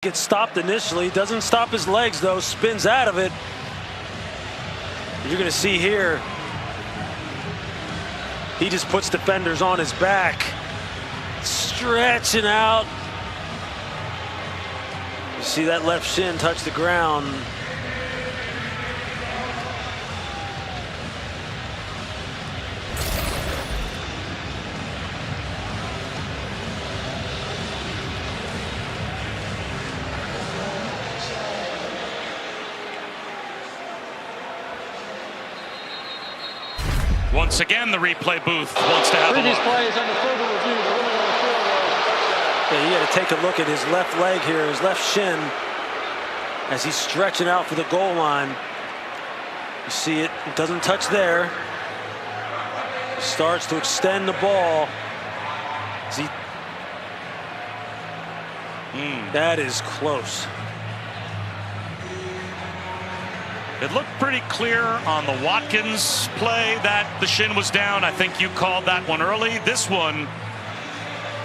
Gets stopped initially, doesn't stop his legs though, spins out of it. You're going to see here, he just puts defenders on his back, stretching out. You see that left shin touch the ground. Once again, the replay booth wants to have a look. Plays under further review. The ruling on the field was. Yeah, you got to take a look at his left leg here, his left shin, as he's stretching out for the goal line. You see it doesn't touch there. He starts to extend the ball. That is close. It looked pretty clear on the Watkins play that the shin was down. I think you called that one early. This one,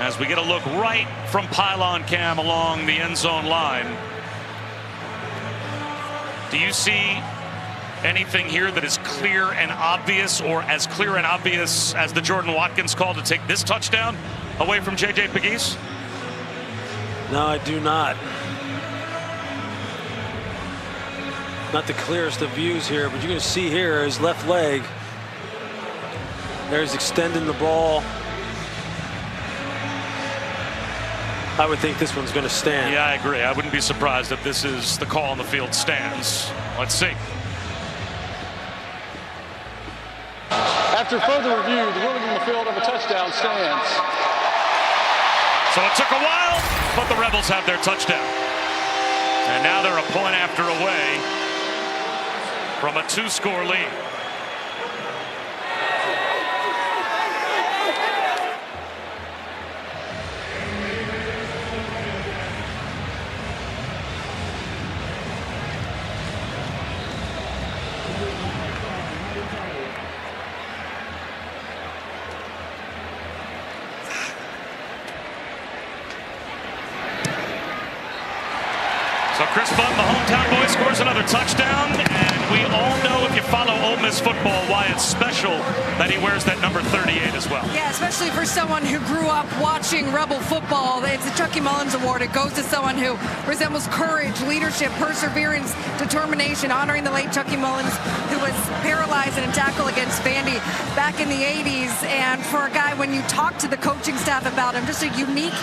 as we get a look right from pylon cam along the end zone line. Do you see anything here that is clear and obvious, or as clear and obvious as the Jordan Watkins call to take this touchdown away from J.J. Pegues? No, I do not. Not the clearest of views here, but you're going to see here his left leg. There's extending the ball. I would think this one's going to stand. Yeah, I agree. I wouldn't be surprised if this is the call on the field stands. Let's see. After further review, the ruling on the field of a touchdown stands. So it took a while, but the Rebels have their touchdown. And now they're a point after away from a 2-score lead. So Chris Bunn, the hometown boy, scores another touchdown, and we all know, if you follow Ole Miss football, why it's special that he wears that number 38 as well. Yeah, especially for someone who grew up watching Rebel football. It's the Chucky Mullins Award. It goes to someone who resembles courage, leadership, perseverance, determination, honoring the late Chucky Mullins, who was paralyzed in a tackle against Vandy back in the 80s. And for a guy, when you talk to the coaching staff about him, just a unique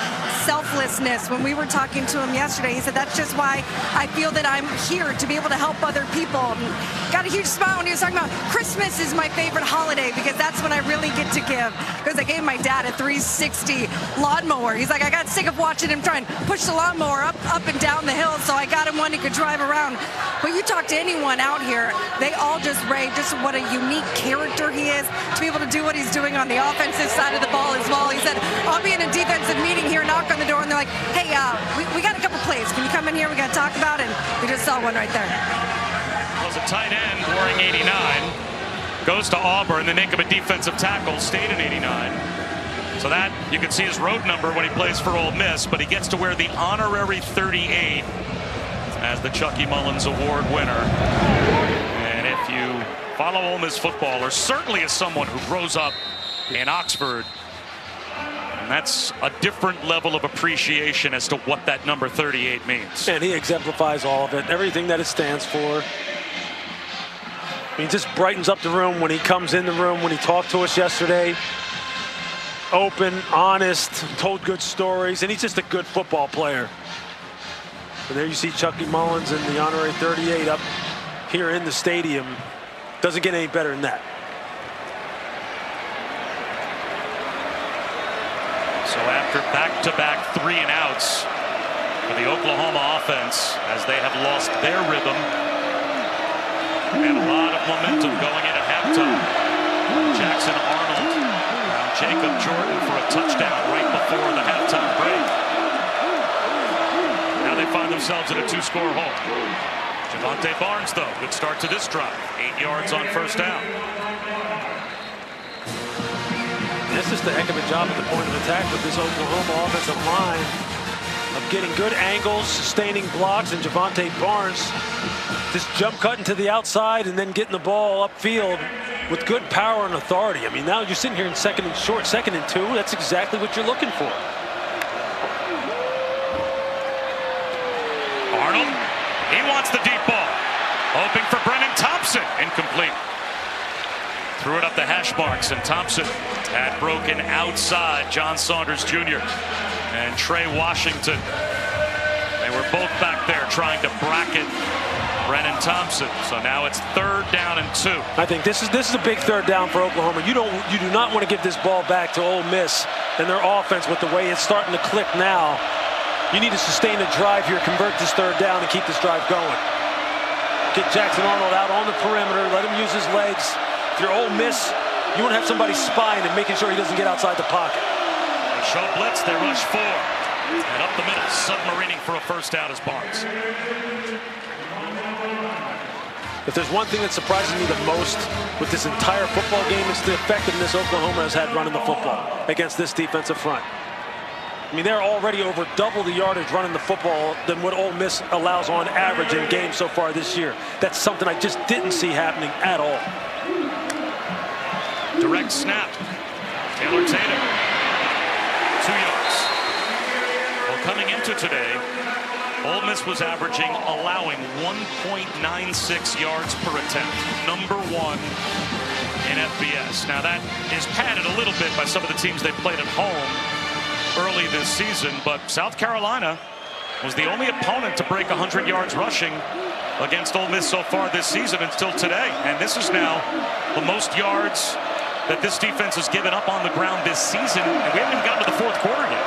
selflessness. When we were talking to him yesterday, he said, that's just why I feel that I'm here, to be able to help other people. And got a huge smile when he was talking about Christmas is my favorite holiday, because that's when I really get to give. Because I gave my dad a 360 lawnmower. He's like, I got sick of watching him try and push the lawnmower up and down the hill, so I got him one he could drive around. But you talk to anyone out here, they all just rave just what a unique character he is, to be able to do what he's doing on the offensive side of the ball as well. He said, I'll be in a defensive meeting here, knock on the door, and they're like, hey, we got a couple plays. Can you come in here? We got to talk about it. And we just saw one right there. Was a tight end wearing 89. Goes to Auburn. They make him a defensive tackle. Stayed in 89. So that, you can see his road number when he plays for Ole Miss, but he gets to wear the honorary 38 as the Chucky Mullins Award winner. And if you follow Ole Miss football, or certainly as someone who grows up in Oxford, and that's a different level of appreciation as to what that number 38 means. And he exemplifies all of it, everything that it stands for. He just brightens up the room when he comes in the room, when he talked to us yesterday. Open, honest, told good stories, and he's just a good football player. And there you see Chucky Mullins and the honorary 38 up here in the stadium. Doesn't get any better than that. So after back-to-back 3-and-outs for the Oklahoma offense, as they have lost their rhythm, and a lot of momentum going into halftime. Jackson Arnold found Jacob Jordan for a touchdown right before the halftime break. Now they find themselves in a 2-score hole. Javonte Barnes, though, good start to this drive. 8 yards on first down. That's just a heck of a job at the point of attack with this Oklahoma offensive line. A getting good angles, sustaining blocks, and Javante Barnes just jump cutting to the outside and then getting the ball upfield with good power and authority. I mean, now you're sitting here in second and short, 2nd and 2. That's exactly what you're looking for. Arnold, he wants the deep ball. Hoping for Brennan Thompson. Incomplete. Threw it up the hash marks, and Thompson had broken outside John Saunders Jr. and Trey Washington. They were both back there trying to bracket Brennan Thompson. So now it's 3rd down and 2. I think this is a big 3rd down for Oklahoma. You do not want to give this ball back to Ole Miss and their offense with the way it's starting to click now. You need to sustain a drive here, convert this 3rd down, and keep this drive going. Get Jackson Arnold out on the perimeter, let him use his legs. If you're Ole Miss, you want to have somebody spying and making sure he doesn't get outside the pocket. They show blitz, they rush 4. And up the middle, submarining for a 1st down is Barnes. If there's one thing that surprises me the most with this entire football game, it's the effectiveness Oklahoma has had running the football against this defensive front. I mean, they're already over double the yardage running the football than what Ole Miss allows on average in games so far this year. That's something I just didn't see happening at all. Direct snap. Taylor Tatum. 2 yards. Well, coming into today, Ole Miss was allowing 1.96 yards per attempt. Number 1 in FBS. Now that is padded a little bit by some of the teams they played at home early this season, but South Carolina was the only opponent to break 100 yards rushing against Ole Miss so far this season until today. And this is now the most yards that this defense has given up on the ground this season, and we haven't even gotten to the 4th quarter yet.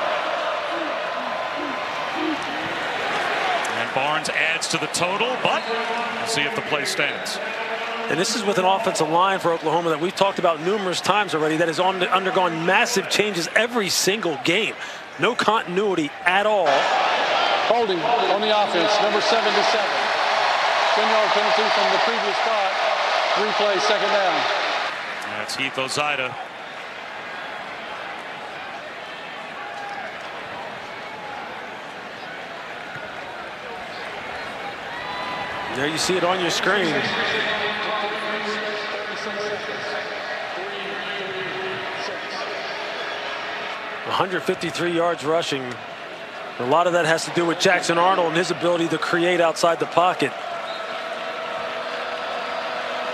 And Barnes adds to the total, but we'll see if the play stands. And this is with an offensive line for Oklahoma that we've talked about numerous times already that has undergone massive changes every single game. No continuity at all. Holding on the offense, number 77. 10-yard penalty from the previous spot. Replay, 2nd down. That's Heath Ozida. There you see it on your screen. 153 yards rushing. A lot of that has to do with Jackson Arnold and his ability to create outside the pocket.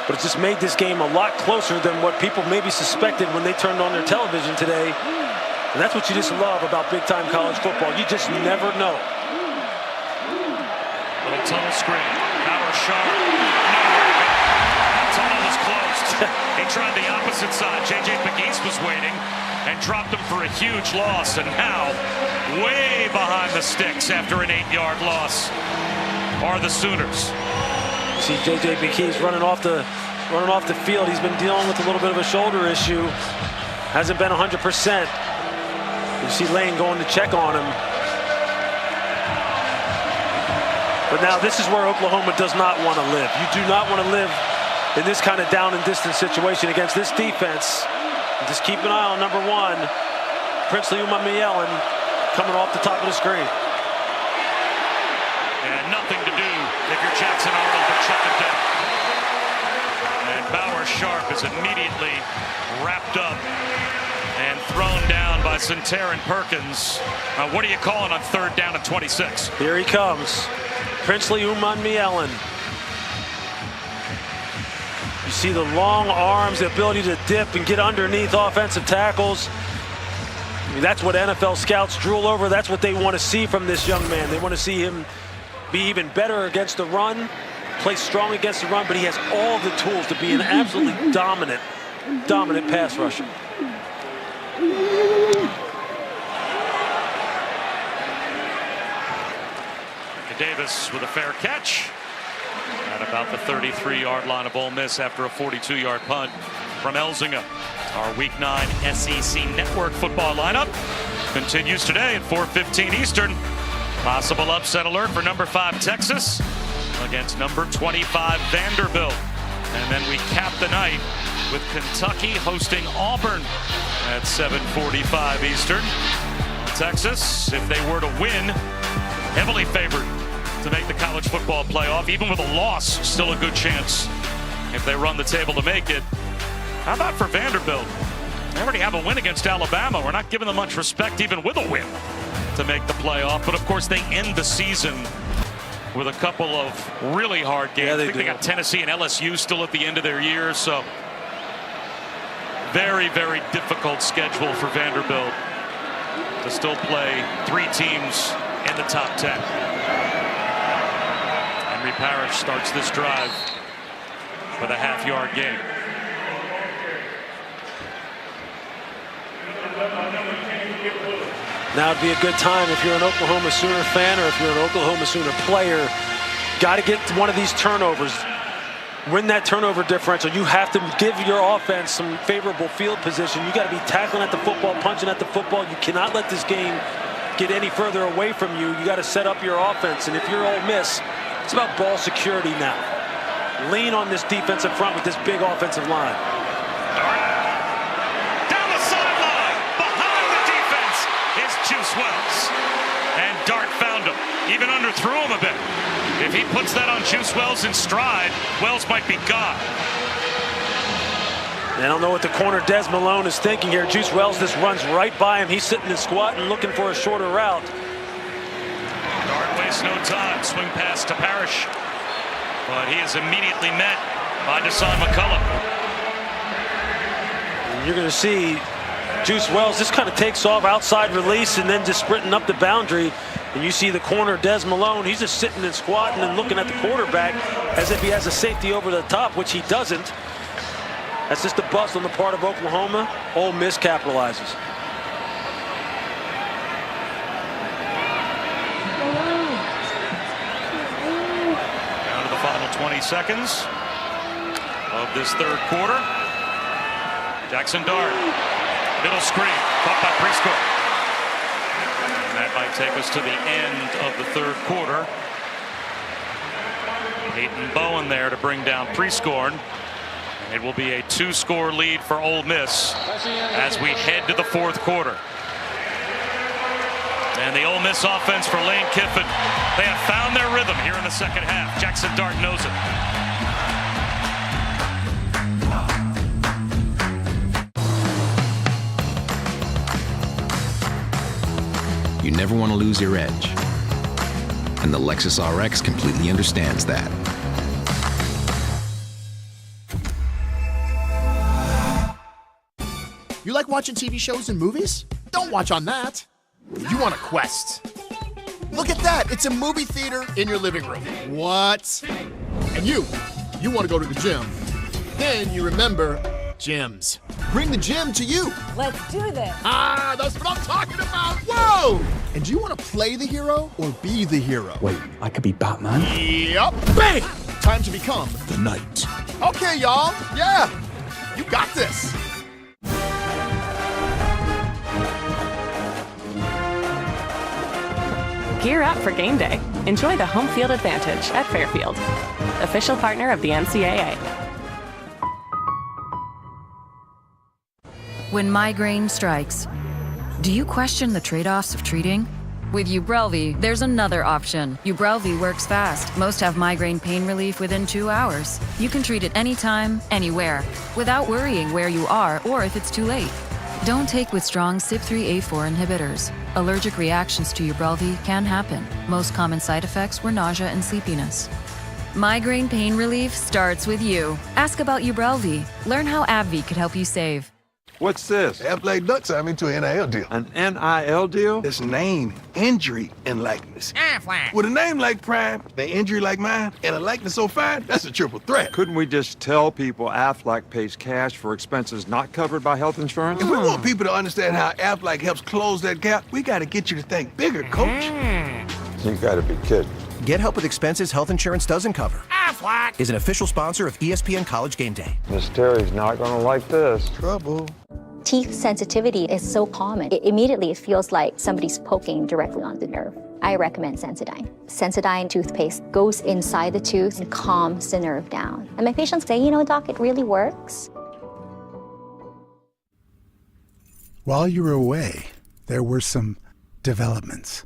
But it just made this game a lot closer than what people maybe suspected when they turned on their television today. And that's what you just love about big-time college football. You just never know. Little tunnel screen. Power sharp. Tunnel was closed. He tried the opposite side. J.J. Pegues was waiting and dropped him for a huge loss. And now, way behind the sticks after an 8-yard loss are the Sooners. See J.J. Pegues running off the field. He's been dealing with a little bit of a shoulder issue. Hasn't been 100%. You see Lane going to check on him. But now this is where Oklahoma does not want to live. You do not want to live in this kind of down and distance situation against this defense. And just keep an eye on number 1, Princely Umamielen, coming off the top of the screen. And nothing to do if you're Jackson Arnold but check it down. And Bauer Sharp is immediately wrapped up and thrown down by Centarian Perkins. What are you calling on 3rd down and 26? Here he comes. Princely Umamielen. You see the long arms, the ability to dip and get underneath offensive tackles. I mean, that's what NFL scouts drool over. That's what they want to see from this young man. They want to see him be even better against the run, play strong against the run, but he has all the tools to be an absolutely dominant pass rusher. Davis with a fair catch at about the 33-yard line of Ole Miss after a 42-yard punt from Elzinga. Our Week 9 SEC Network football lineup continues today at 4:15 Eastern. Possible upset alert for number 5 Texas against number 25 Vanderbilt. And then we cap the night with Kentucky hosting Auburn at 7:45 Eastern. Texas, if they were to win, heavily favored to make the college football playoff. Even with a loss, still a good chance if they run the table to make it. How about for Vanderbilt? They already have a win against Alabama. We're not giving them much respect even with a win to make the playoff. But of course, they end the season with a couple of really hard games. Yeah, I think they got Tennessee and LSU still at the end of their year. So very, very difficult schedule for Vanderbilt to still play 3 teams in the top 10. Henry Parrish starts this drive with a half-yard gain. Now would be a good time if you're an Oklahoma Sooner fan or if you're an Oklahoma Sooner player. Got to get one of these turnovers. Win that turnover differential. You have to give your offense some favorable field position. You got to be tackling at the football, punching at the football. You cannot let this game get any further away from you. You got to set up your offense. And if you're Ole Miss, it's about ball security now. Lean on this defensive front with this big offensive line. Down the sideline, behind the defense is Juice Wells. And Dart found him, even underthrew him a bit. If he puts that on Juice Wells in stride, Wells might be gone. I don't know what the corner Des Malone is thinking here. Juice Wells just runs right by him. He's sitting and squatting, looking for a shorter route. Dart wastes no time. Swing pass to Parrish. But he is immediately met by Deshaun McCullum. And you're going to see Juice Wells just kind of takes off outside release and then just sprinting up the boundary. And you see the corner Des Malone. He's just sitting and squatting and looking at the quarterback as if he has a safety over the top, which he doesn't. That's just a bust on the part of Oklahoma. Ole Miss capitalizes. Down to the final 20 seconds of this third quarter. Jackson Dart, middle screen, caught by Prescott. And that might take us to the end of the third quarter. Peyton Bowen there to bring down Prescorn. It will be a 2-score lead for Ole Miss as we head to the fourth quarter. And the Ole Miss offense for Lane Kiffin, they have found their rhythm here in the second half. Jackson Dart knows it. You never want to lose your edge. And the Lexus RX completely understands that. You like watching TV shows and movies? Don't watch on that. You want a Quest. Look at that. It's a movie theater in your living room. What? And you want to go to the gym. Then you remember gyms. Bring the gym to you. Let's do this. Ah, that's what I'm talking about. Whoa! And do you want to play the hero or be the hero? Wait, I could be Batman? Yup. Bang! Time to become The Knight. Okay, y'all. Yeah. You got this. Gear up for game day. Enjoy the home field advantage at Fairfield, official partner of the NCAA. When migraine strikes, do you question the trade-offs of treating? With Ubrelvy, there's another option. Ubrelvy works fast. Most have migraine pain relief within 2 hours. You can treat it anytime, anywhere, without worrying where you are or if it's too late. Don't take with strong CYP3A4 inhibitors. Allergic reactions to Ubrelvy can happen. Most common side effects were nausea and sleepiness. Migraine pain relief starts with you. Ask about Ubrelvy. Learn how AbbVie could help you save. What's this? Athletic Duck signed me to an NIL deal. An NIL deal? It's name, injury, and likeness. With a name like Prime, an injury like mine, and a likeness so fine, that's a triple threat. Couldn't we just tell people Aflac pays cash for expenses not covered by health insurance? If we want people to understand how Aflac helps close that gap, we got to get you to think bigger, coach. You gotta be kidding. Get help with expenses health insurance doesn't cover. Aflac is an official sponsor of ESPN College Game Day. Miss Terry's not gonna like this. Trouble. Teeth sensitivity is so common. Immediately it feels like somebody's poking directly on the nerve. I recommend Sensodyne. Sensodyne toothpaste goes inside the tooth and calms the nerve down. And my patients say, you know, doc, it really works. While you were away, there were some developments.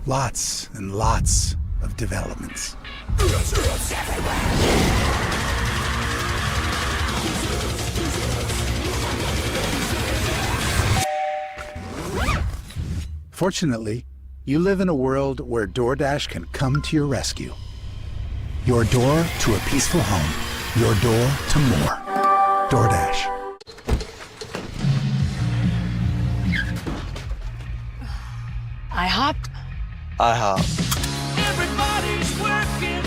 Lots and lots of developments. Fortunately, you live in a world where DoorDash can come to your rescue. Your door to a peaceful home. Your door to more. DoorDash. IHOP?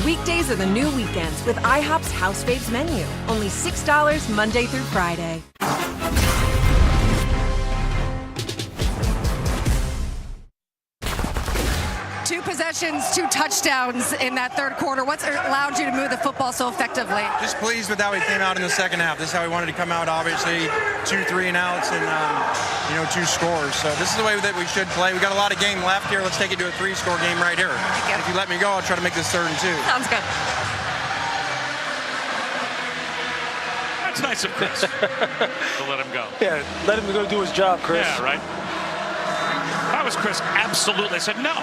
Weekdays are the new weekends with IHOP's House Faves menu. Only $6 Monday through Friday. 2 possessions, 2 touchdowns in that third quarter. What's allowed you to move the football so effectively? Just pleased with how we came out in the second half. This is how we wanted to come out, obviously. 2 3-and-outs and, 2 scores. So this is the way that we should play. We got a lot of game left here. Let's take it to a 3-score game right here. If you let me go, I'll try to make this 3rd and 2. Sounds good. That's nice of Chris to let him go. Yeah, let him go do his job, Chris. Yeah, right. If I was Chris, absolutely. I said, no.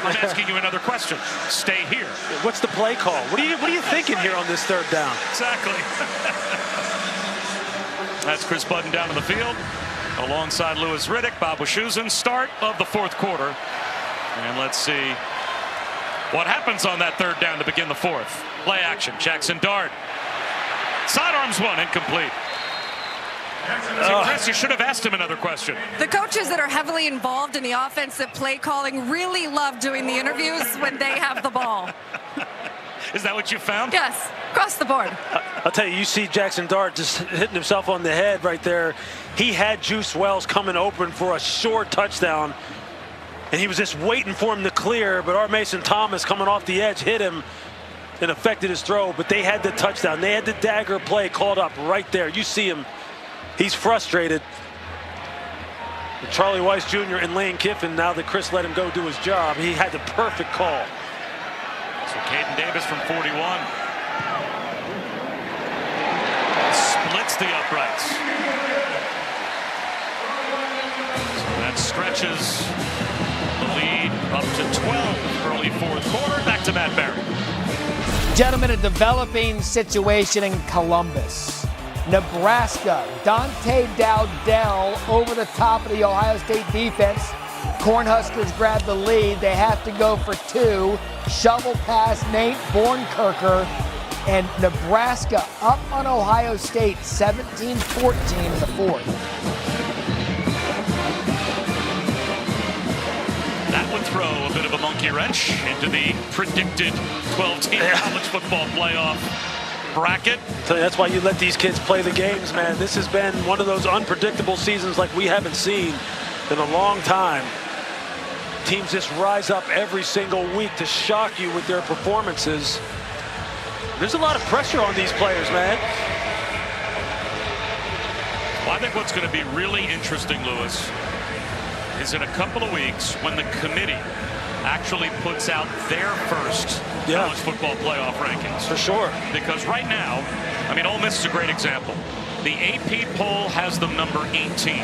I'm asking you another question. Stay here. What's the play call? What are you thinking here on this 3rd down? Exactly. That's Chris Budden down in the field alongside Louis Riddick, Bob Wischusen. Start of the 4th quarter. And let's see what happens on that 3rd down to begin the 4th. Play action. Jackson Dart. Sidearms one, incomplete. So Chris, you should have asked him another question. The coaches that are heavily involved in the offensive play calling really love doing the interviews when they have the ball. Is that what you found? Yes, across the board. I'll tell you, you see Jackson Dart just hitting himself on the head right there. He had Juice Wells coming open for a short touchdown, and he was just waiting for him to clear, but our Mason Thomas coming off the edge hit him and affected his throw, but they had the touchdown. They had the dagger play called up right there. You see him. He's frustrated. And Charlie Weiss Jr. and Lane Kiffin, now that Chris let him go do his job, he had the perfect call. So Caden Davis from 41. Splits the uprights. So that stretches the lead up to 12 early 4th quarter. Back to Matt Barry. Gentlemen, a developing situation in Columbus. Nebraska, Dante Dowdell over the top of the Ohio State defense. Cornhuskers grab the lead. They have to go for 2. Shovel pass, Nate Bornkirker. And Nebraska up on Ohio State, 17-14 in the 4th. That would throw a bit of a monkey wrench into the predicted 12-team college football playoff bracket. So that's why you let these kids play the games, man. This has been one of those unpredictable seasons like we haven't seen in a long time. Teams just rise up every single week to shock you with their performances. There's a lot of pressure on these players, man. Well, I think what's going to be really interesting, Louis, is in a couple of weeks when the committee actually puts out their first college football playoff rankings. For sure. Because right now, I mean, Ole Miss is a great example. The AP poll has them number 18.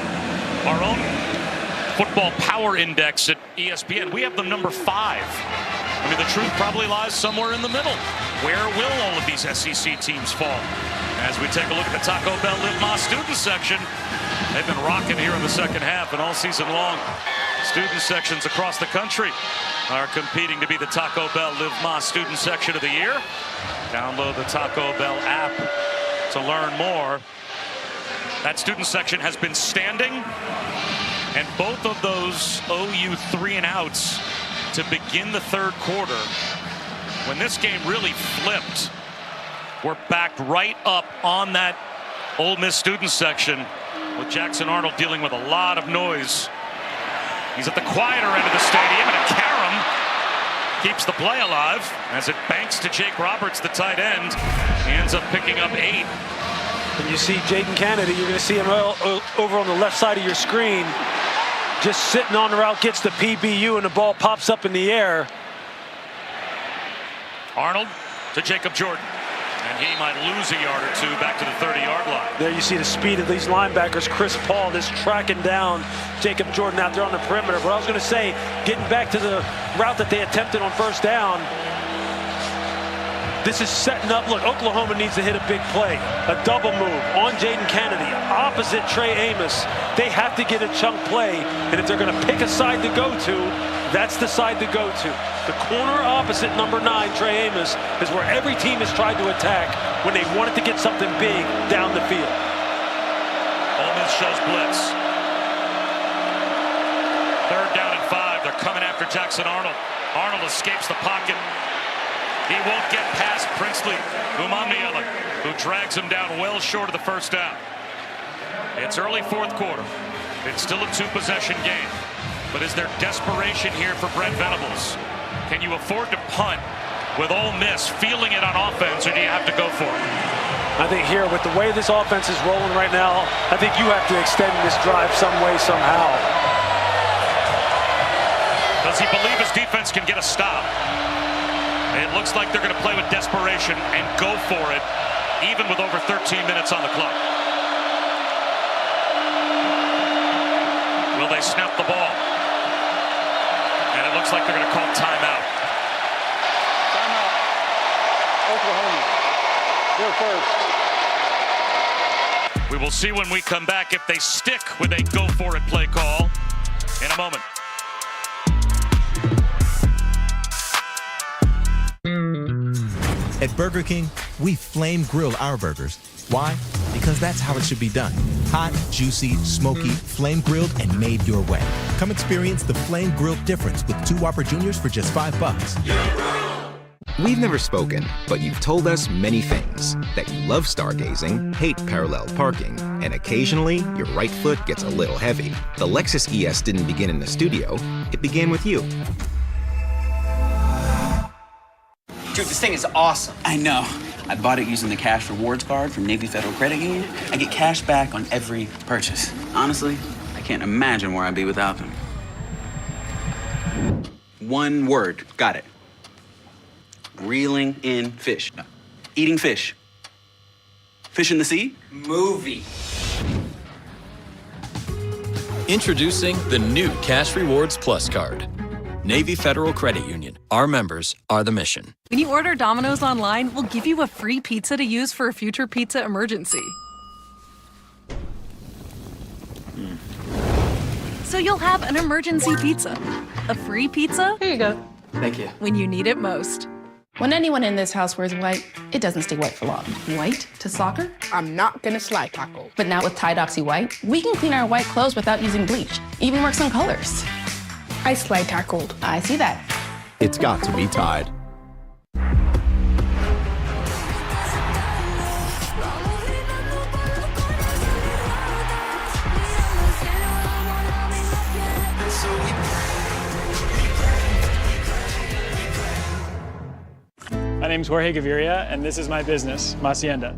Our own football power index at ESPN, we have them number 5. I mean, the truth probably lies somewhere in the middle. Where will all of these SEC teams fall? As we take a look at the Taco Bell Live Más student section, they've been rocking here in the second half and all season long. Student sections across the country are competing to be the Taco Bell Live Más student section of the year. Download the Taco Bell app to learn more. That student section has been standing, and both of those OU 3-and-outs to begin the 3rd quarter. When this game really flipped, we're backed right up on that Ole Miss student section with Jackson Arnold dealing with a lot of noise. He's at the quieter end of the stadium, and Karam keeps the play alive as it banks to Jake Roberts, the tight end. He ends up picking up 8. And you see Jaden Kennedy, you're going to see him over on the left side of your screen, just sitting on the route, gets the PBU, and the ball pops up in the air. Arnold to Jacob Jordan. And he might lose a yard or two back to the 30-yard line. There you see the speed of these linebackers. Chris Paul is tracking down Jacob Jordan out there on the perimeter. But I was going to say, getting back to the route that they attempted on first down, this is setting up. Look, Oklahoma needs to hit a big play. A double move on Jaden Kennedy, opposite Trey Amos. They have to get a chunk play. And if they're going to pick a side to go to, that's the side to go to. The corner opposite number 9, Trey Amos, is where every team has tried to attack when they wanted to get something big down the field. Ole Miss shows blitz. 3rd down and 5. They're coming after Jackson Arnold. Arnold escapes the pocket. He won't get past Princely Umamniela, who drags him down well short of the first down. It's early 4th quarter. It's still a 2-possession game. But is there desperation here for Brent Venables? Can you afford to punt with Ole Miss feeling it on offense, or do you have to go for it? I think here, with the way this offense is rolling right now, I think you have to extend this drive some way, somehow. Does he believe his defense can get a stop? It looks like they're going to play with desperation and go for it, even with over 13 minutes on the clock. Will they snap the ball? And it looks like they're going to call timeout. Timeout. Oklahoma. They're first. We will see when we come back if they stick with a go-for-it play call in a moment. At Burger King, we flame grill our burgers. Why? Because that's how it should be done. Hot, juicy, smoky, flame grilled, and made your way. Come experience the flame grilled difference with 2 Whopper Juniors for just $5. We've never spoken, but you've told us many things. That you love stargazing, hate parallel parking, and occasionally your right foot gets a little heavy. The Lexus ES didn't begin in the studio, it began with you. Dude, this thing is awesome. I know. I bought it using the Cash Rewards card from Navy Federal Credit Union. I get cash back on every purchase. Honestly, I can't imagine where I'd be without them. One word. Got it. Reeling in fish. No. Eating fish. Fish in the sea? Movie. Introducing the new Cash Rewards Plus card. Navy Federal Credit Union. Our members are the mission. When you order Domino's online, we'll give you a free pizza to use for a future pizza emergency. So you'll have an emergency pizza. A free pizza? Here you go. Thank you. When you need it most. When anyone in this house wears white, it doesn't stay white for long. White to soccer? I'm not gonna slide tackle. But now with Tide Oxy White, we can clean our white clothes without using bleach. Even works on colors. I slide tackled. I see that. It's got to be Tide. My name's Jorge Gaviria, and this is my business, Hacienda.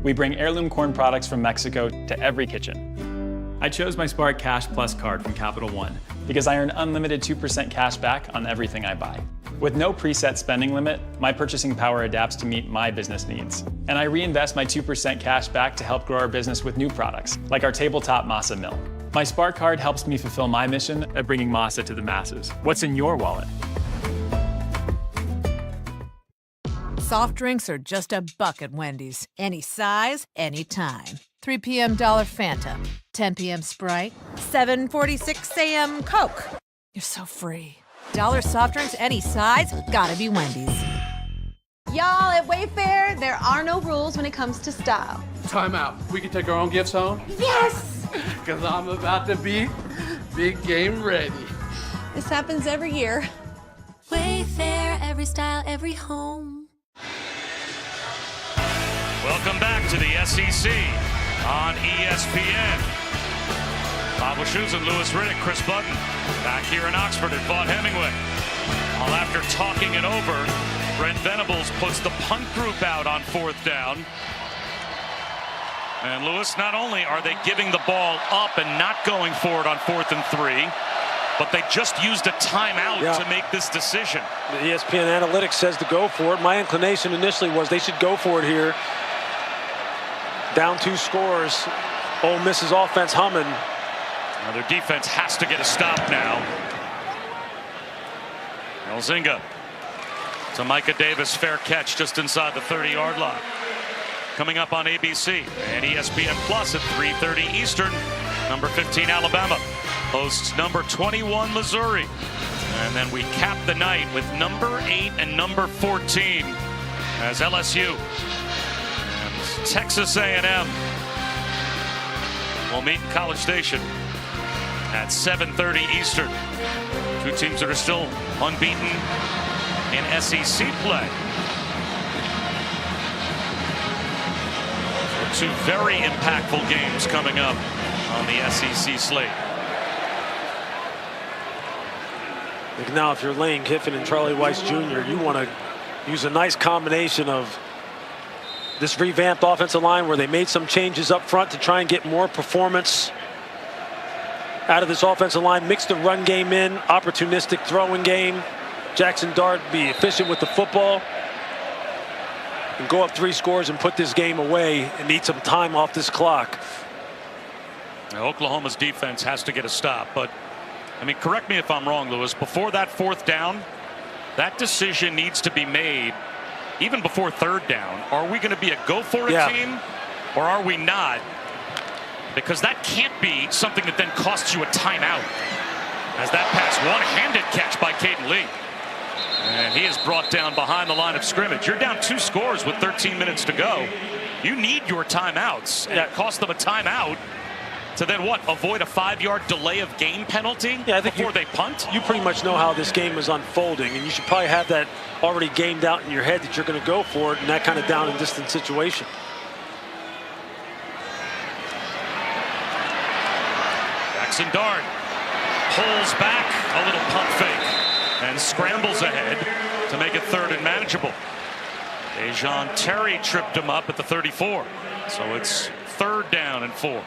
We bring heirloom corn products from Mexico to every kitchen. I chose my Spark Cash Plus card from Capital One because I earn unlimited 2% cash back on everything I buy. With no preset spending limit, my purchasing power adapts to meet my business needs. And I reinvest my 2% cash back to help grow our business with new products, like our tabletop masa mill. My Spark card helps me fulfill my mission of bringing masa to the masses. What's in your wallet? Soft drinks are just $1 at Wendy's. Any size, anytime. 3 p.m. Dollar Fanta. 10 p.m. Sprite. 7:46 a.m. Coke. You're so free. Dollar soft drinks any size, gotta be Wendy's. Y'all, at Wayfair, there are no rules when it comes to style. Time out. We can take our own gifts home? Yes! Because I'm about to be big game ready. This happens every year. Wayfair, every style, every home. Welcome back to the SEC on ESPN. Bob Wischusen, Louis Riddick, Chris Button back here in Oxford at Vaught Hemingway. Well, after talking it over, Brent Venables puts the punt group out on 4th down. And Louis, not only are they giving the ball up and not going for it on 4th and 3, but they just used a timeout to make this decision. The ESPN analytics says to go for it. My inclination initially was they should go for it here. Down 2 scores. Ole Miss's offense humming. Now their defense has to get a stop now. Elzinga to Micah Davis, fair catch just inside the 30-yard line. Coming up on ABC and ESPN Plus at 3:30 Eastern. Number 15 Alabama hosts number 21 Missouri. And then we cap the night with number 8 and number 14 as LSU and Texas A&M will meet in College Station at 7:30 Eastern. Two teams that are still unbeaten in SEC play. So 2 very impactful games coming up on the SEC slate. Now, if you're Lane Kiffin and Charlie Weiss Jr., you want to use a nice combination of this revamped offensive line where they made some changes up front to try and get more performance out of this offensive line, mix the run game in, opportunistic throwing game. Jackson Dart be efficient with the football and go up 3 scores and put this game away and need some time off this clock. Now, Oklahoma's defense has to get a stop, but I mean, correct me if I'm wrong, Lewis. Before that 4th down, that decision needs to be made even before 3rd down. Are we going to be a go for it team or are we not? Because that can't be something that then costs you a timeout. As that pass, one-handed catch by Caden Lee. And he is brought down behind the line of scrimmage. You're down 2 scores with 13 minutes to go. You need your timeouts, and it cost them a timeout to then what? Avoid a 5-yard delay of game penalty before they punt? You pretty much know how this game is unfolding, and you should probably have that already gamed out in your head that you're going to go for it in that kind of down and distance situation. Jackson Dart pulls back a little pump fake and scrambles ahead to make it 3rd and manageable. Dejon Terry tripped him up at the 34. So it's 3rd down and 4.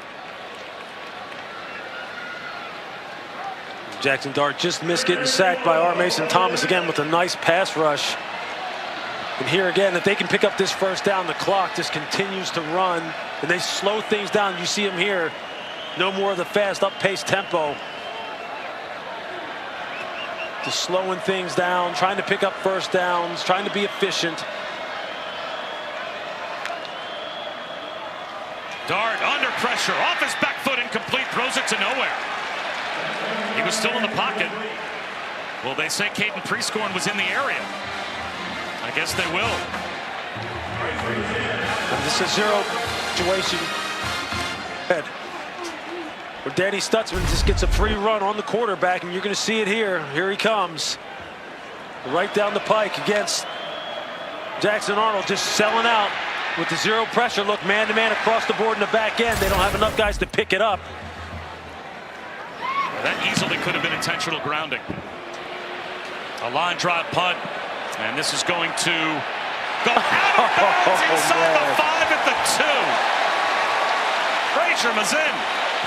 Jackson Dart just missed getting sacked by R. Mason Thomas again with a nice pass rush. And here again, if they can pick up this 1st down, the clock just continues to run and they slow things down. You see them here. No more of the fast up-paced tempo. Just slowing things down, trying to pick up 1st downs, trying to be efficient. Dart under pressure, off his back foot, incomplete, throws it to nowhere. He was still in the pocket. Well, they say Caden Prescorn was in the area. I guess they will. And this is a 0 situation. Where Danny Stutzman just gets a free run on the quarterback, and you're going to see it here. Here he comes. Right down the pike against Jackson Arnold, just selling out with the 0 pressure look, man-to-man across the board in the back end. They don't have enough guys to pick it up. That easily could have been intentional grounding. A line drive punt, and this is going to go out of bounds inside the 5 at the 2. Frazier Mazin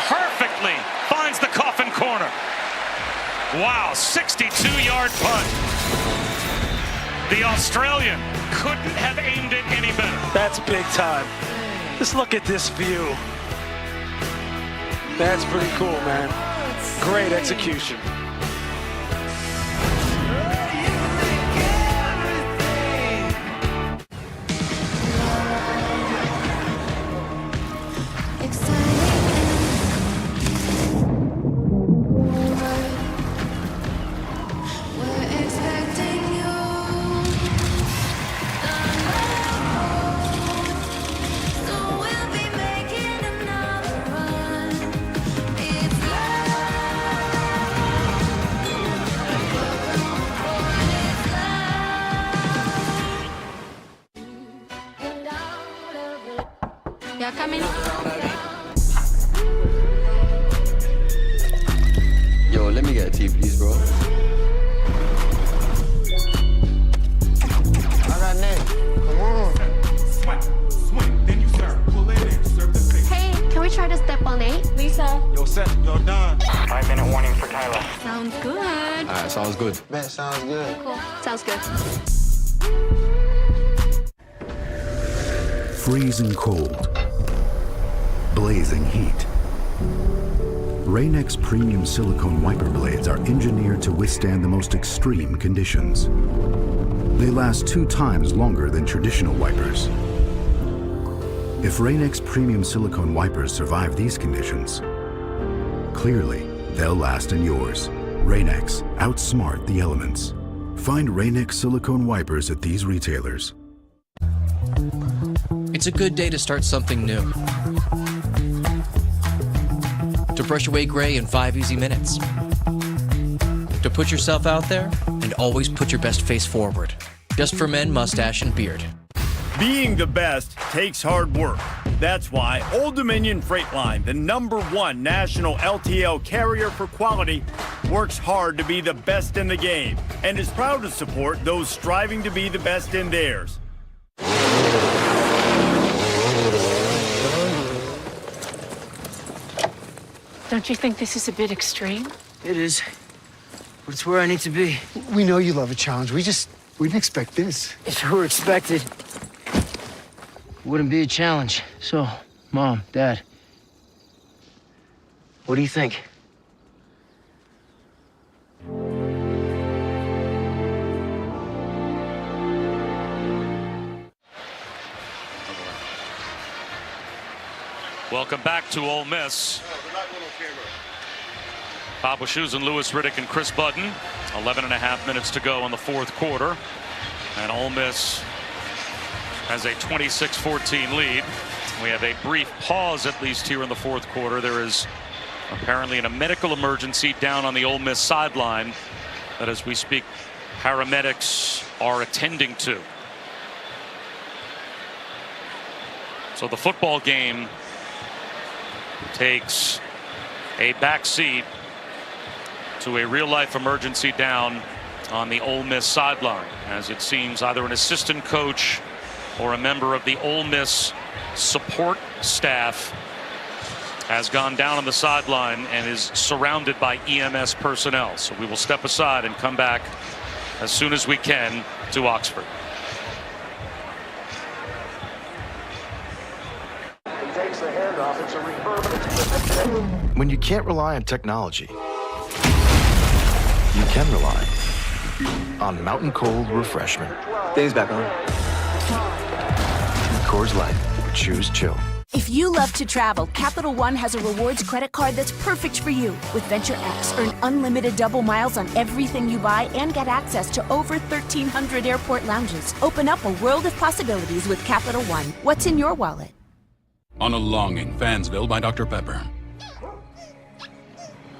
perfectly finds the coffin corner. Wow, 62-yard punt. The Australian couldn't have aimed it any better. That's big time. Just look at this view. That's pretty cool, man. Great execution. Y'all coming? Yo, let me get a tea, please, bro. I got next. Come on. Swing, then you serve. Pull it in, serve the fish. Hey, can we try to step on 8? Lisa. Yo, Seth, yo, Don. 5-minute warning for Tyler. Sound Sounds good. All right, sounds good. Bet sounds good. Cool. Sounds good. Freezing cold. Blazing heat. Rain-X premium silicone wiper blades are engineered to withstand the most extreme conditions. They last 2 times longer than traditional wipers. If Rain-X premium silicone wipers survive these conditions, clearly they'll last in yours. Rain-X, outsmart the elements. Find Rain-X silicone wipers at these retailers. It's a good day to start something new. To brush away gray in 5 easy minutes. To put yourself out there and always put your best face forward. Just for men, mustache, and beard. Being the best takes hard work. That's why Old Dominion Freight Line, the #1 national LTL carrier for quality, works hard to be the best in the game and is proud to support those striving to be the best in theirs. Don't you think this is a bit extreme? It is. But it's where I need to be. We know you love a challenge. We didn't expect this. If it were expected, it wouldn't be a challenge. So, Mom, Dad, what do you think? Welcome back to Ole Miss. Bob Wischusen, Lewis Riddick, and Chris Budden. 11.5 minutes to go in the 4th quarter. And Ole Miss has a 26-14 lead. We have a brief pause, at least here in the 4th quarter. There is apparently a medical emergency down on the Ole Miss sideline that, as we speak, paramedics are attending to. So the football game takes a backseat to a real-life emergency down on the Ole Miss sideline, as it seems either an assistant coach or a member of the Ole Miss support staff has gone down on the sideline and is surrounded by EMS personnel. So we will step aside and come back as soon as we can to Oxford. Takes the handoff. It's a refurbish. When you can't rely on technology, you can rely on Mountain Cold Refreshment. Dave's back on. Coors Light. Choose chill. If you love to travel, Capital One has a rewards credit card that's perfect for you. With Venture X, earn unlimited double miles on everything you buy and get access to over 1,300 airport lounges. Open up a world of possibilities with Capital One. What's in your wallet? On a Longing, Fansville by Dr. Pepper.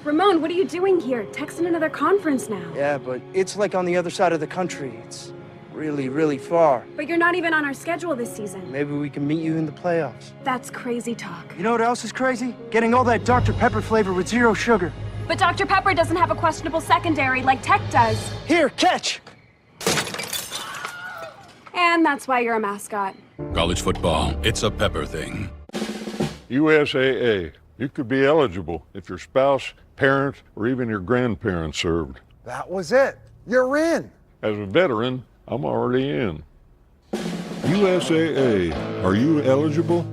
Ramon, what are you doing here? Texting another conference now. Yeah, but it's like on the other side of the country. It's really, really far. But you're not even on our schedule this season. Maybe we can meet you in the playoffs. That's crazy talk. You know what else is crazy? Getting all that Dr. Pepper flavor with 0 sugar. But Dr. Pepper doesn't have a questionable secondary like Tech does. Here, catch! And that's why you're a mascot. College football, it's a Pepper thing. USAA. You could be eligible if your spouse, parents, or even your grandparents served. That was it. You're in. As a veteran, I'm already in. USAA. Are you eligible?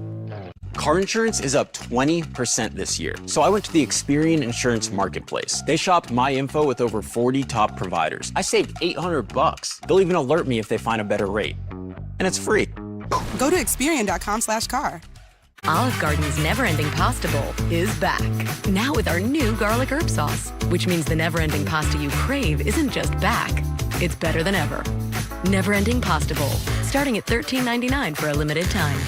Car insurance is up 20% this year. So I went to the Experian Insurance Marketplace. They shopped my info with over 40 top providers. I saved $800. They'll even alert me if they find a better rate. And it's free. Go to Experian.com/car. Olive Garden's never-ending pasta bowl is back. Now with our new garlic herb sauce, which means the never-ending pasta you crave isn't just back, it's better than ever. Never-ending pasta bowl, starting at $13.99 for a limited time.